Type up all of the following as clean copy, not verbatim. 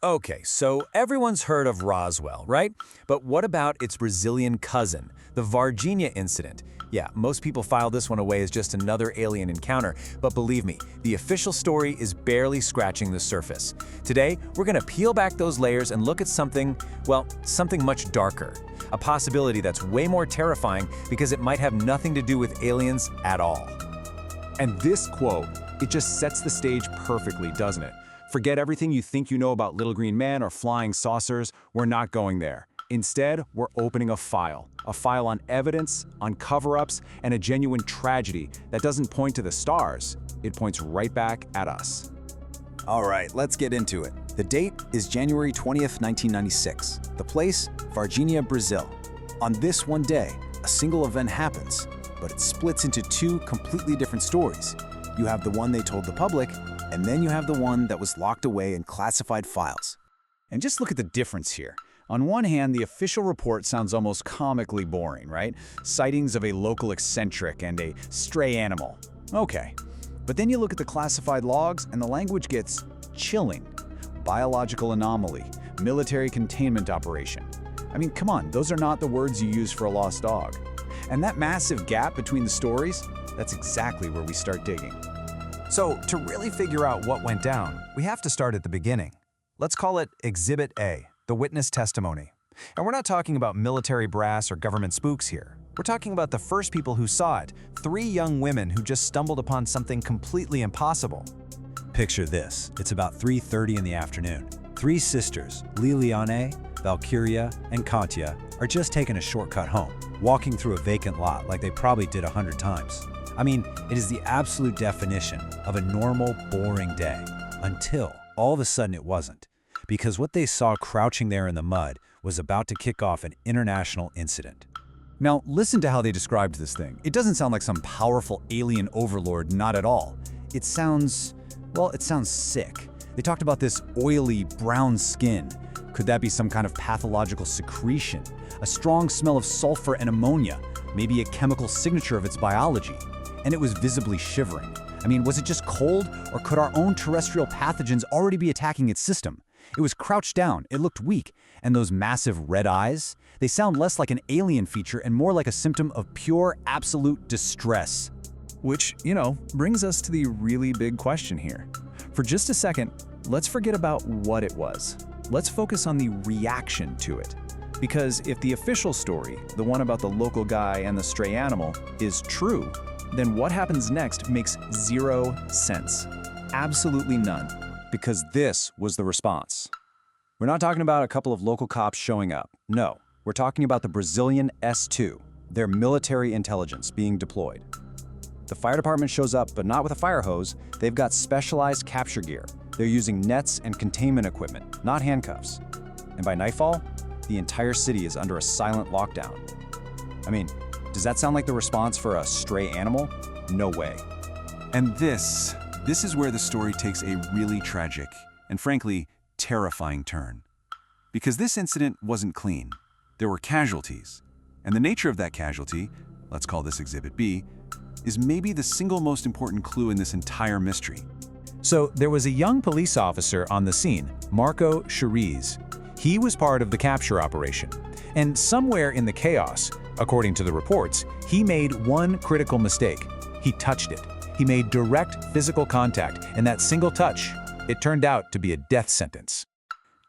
Okay, so everyone's heard of Roswell, right? But what about its Brazilian cousin, the Varginha incident? Yeah, most people file this one away as just another alien encounter, but believe me, the official story is barely scratching the surface. Today, we're gonna peel back those layers and look at something, well, something much darker. A possibility that's way more terrifying because it might have nothing to do with aliens at all. And this quote, it just sets the stage perfectly, doesn't it? Forget everything you think you know about little green men or flying saucers. We're not going there. Instead, we're opening a file on evidence, on cover-ups, and a genuine tragedy that doesn't point to the stars. It points right back at us. All right, let's get into it. The date is January 20th, 1996. The place, Varginha, Brazil. On this one day, a single event happens, but it splits into two completely different stories. You have the one they told the public, and then you have the one that was locked away in classified files. And just look at the difference here. On one hand, the official report sounds almost comically boring, right? Sightings of a local eccentric and a stray animal. Okay. But then you look at the classified logs and the language gets chilling. Biological anomaly, military containment operation. I mean, come on, those are not the words you use for a lost dog. And that massive gap between the stories, that's exactly where we start digging. So, to really figure out what went down, we have to start at the beginning. Let's call it Exhibit A, the witness testimony. And we're not talking about military brass or government spooks here. We're talking about the first people who saw it, 3 young women who just stumbled upon something completely impossible. Picture this, it's about 3:30 in the afternoon. 3 sisters, Liliane, Valkyria, and Katya, are just taking a shortcut home, walking through a vacant lot like they probably did 100 times. I mean, it is the absolute definition of a normal, boring day, until all of a sudden it wasn't. Because what they saw crouching there in the mud was about to kick off an international incident. Now, listen to how they described this thing. It doesn't sound like some powerful alien overlord, not at all. It sounds sick. They talked about this oily, brown skin. Could that be some kind of pathological secretion? A strong smell of sulfur and ammonia, maybe a chemical signature of its biology. And it was visibly shivering. I mean, was it just cold, or could our own terrestrial pathogens already be attacking its system? It was crouched down, it looked weak, and those massive red eyes, they sound less like an alien feature and more like a symptom of pure, absolute distress. Which, brings us to the really big question here. For just a second, let's forget about what it was. Let's focus on the reaction to it. Because if the official story, the one about the local guy and the stray animal, is true, then what happens next makes 0 sense. Absolutely none. Because this was the response. We're not talking about a couple of local cops showing up. No, we're talking about the Brazilian S2, their military intelligence being deployed. The fire department shows up, but not with a fire hose. They've got specialized capture gear. They're using nets and containment equipment, not handcuffs. And by nightfall, the entire city is under a silent lockdown. I mean, does that sound like the response for a stray animal? No way. And this is where the story takes a really tragic and frankly terrifying turn. Because this incident wasn't clean. There were casualties. And the nature of that casualty, let's call this Exhibit B, is maybe the single most important clue in this entire mystery. So there was a young police officer on the scene, Marco Cherese. He was part of the capture operation. And somewhere in the chaos, according to the reports, he made one critical mistake. He touched it. He made direct physical contact, and that single touch, it turned out to be a death sentence.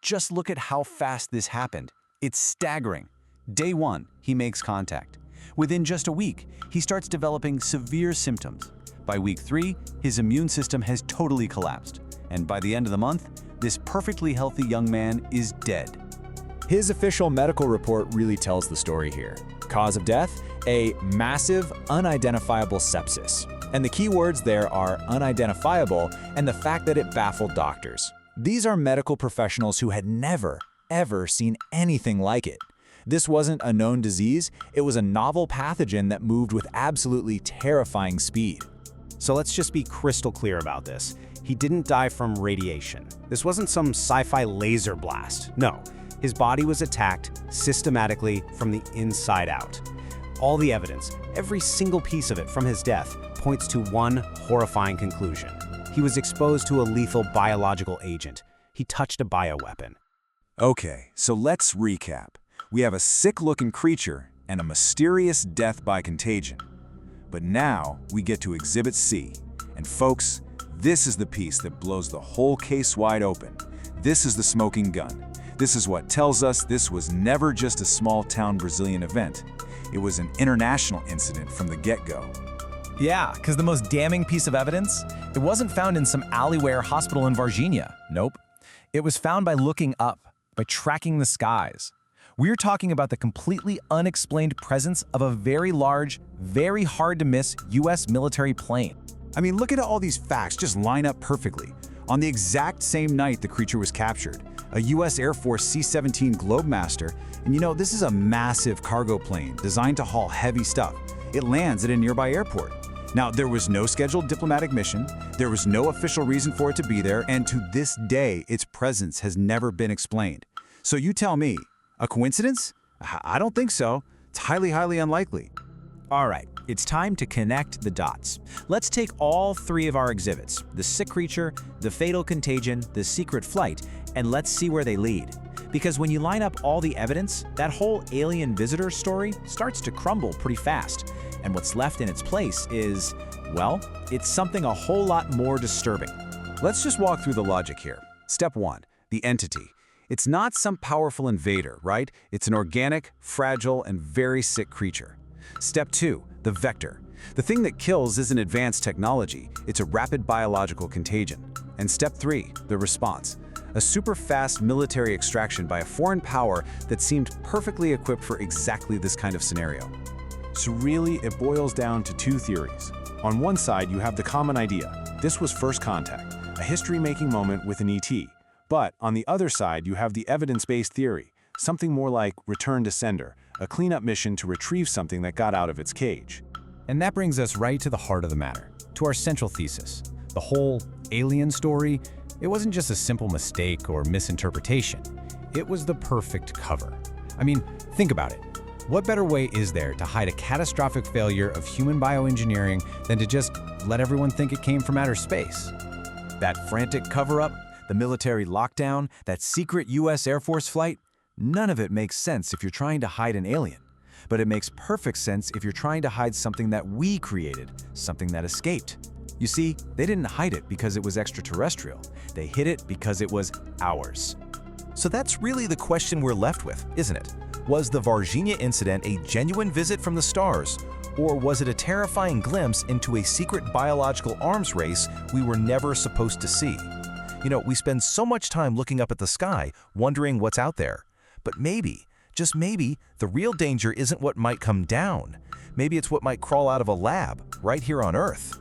Just look at how fast this happened. It's staggering. Day 1, he makes contact. Within just a week, he starts developing severe symptoms. By week 3, his immune system has totally collapsed. And by the end of the month, this perfectly healthy young man is dead. His official medical report really tells the story here. Cause of death? A massive, unidentifiable sepsis. And the key words there are unidentifiable and the fact that it baffled doctors. These are medical professionals who had never, ever seen anything like it. This wasn't a known disease, it was a novel pathogen that moved with absolutely terrifying speed. So let's just be crystal clear about this. He didn't die from radiation. This wasn't some sci-fi laser blast. No, his body was attacked systematically from the inside out. All the evidence, every single piece of it from his death, points to one horrifying conclusion. He was exposed to a lethal biological agent. he touched a bioweapon. Okay, so let's recap. We have a sick-looking creature and a mysterious death by contagion. But now we get to Exhibit C. And folks, this is the piece that blows the whole case wide open. This is the smoking gun. This is what tells us this was never just a small-town Brazilian event. It was an international incident from the get-go. Yeah, because the most damning piece of evidence, it wasn't found in some alleyway or hospital in Varginha. Nope. It was found by looking up, by tracking the skies. We're talking about the completely unexplained presence of a very large, very hard-to-miss U.S. military plane. I mean, look at all these facts just line up perfectly. On the exact same night the creature was captured, a U.S. Air Force C-17 Globemaster, and you know, this is a massive cargo plane designed to haul heavy stuff. It lands at a nearby airport. Now, there was no scheduled diplomatic mission, there was no official reason for it to be there, and to this day, its presence has never been explained. So you tell me, a coincidence? I don't think so. It's highly, highly unlikely. All right, it's time to connect the dots. Let's take all three of our exhibits, the sick creature, the fatal contagion, the secret flight, and let's see where they lead. Because when you line up all the evidence, that whole alien visitor story starts to crumble pretty fast. And what's left in its place is, well, it's something a whole lot more disturbing. Let's just walk through the logic here. Step 1, the entity. It's not some powerful invader, right? It's an organic, fragile, and very sick creature. Step 2, the vector. The thing that kills isn't advanced technology, it's a rapid biological contagion. And step 3, the response. A super fast military extraction by a foreign power that seemed perfectly equipped for exactly this kind of scenario. So really, it boils down to two theories. On one side, you have the common idea. This was first contact, a history-making moment with an ET. But on the other side, you have the evidence-based theory, something more like return to sender, a cleanup mission to retrieve something that got out of its cage. And that brings us right to the heart of the matter, to our central thesis. The whole alien story, it wasn't just a simple mistake or misinterpretation. It was the perfect cover. I mean, think about it. What better way is there to hide a catastrophic failure of human bioengineering than to just let everyone think it came from outer space? That frantic cover-up, the military lockdown, that secret U.S. Air Force flight, none of it makes sense if you're trying to hide an alien. But it makes perfect sense if you're trying to hide something that we created, something that escaped. You see, they didn't hide it because it was extraterrestrial. They hid it because it was ours. So that's really the question we're left with, isn't it? Was the Varginha incident a genuine visit from the stars, or was it a terrifying glimpse into a secret biological arms race we were never supposed to see? You know, we spend so much time looking up at the sky, wondering what's out there. But maybe, just maybe, the real danger isn't what might come down. Maybe it's what might crawl out of a lab right here on Earth.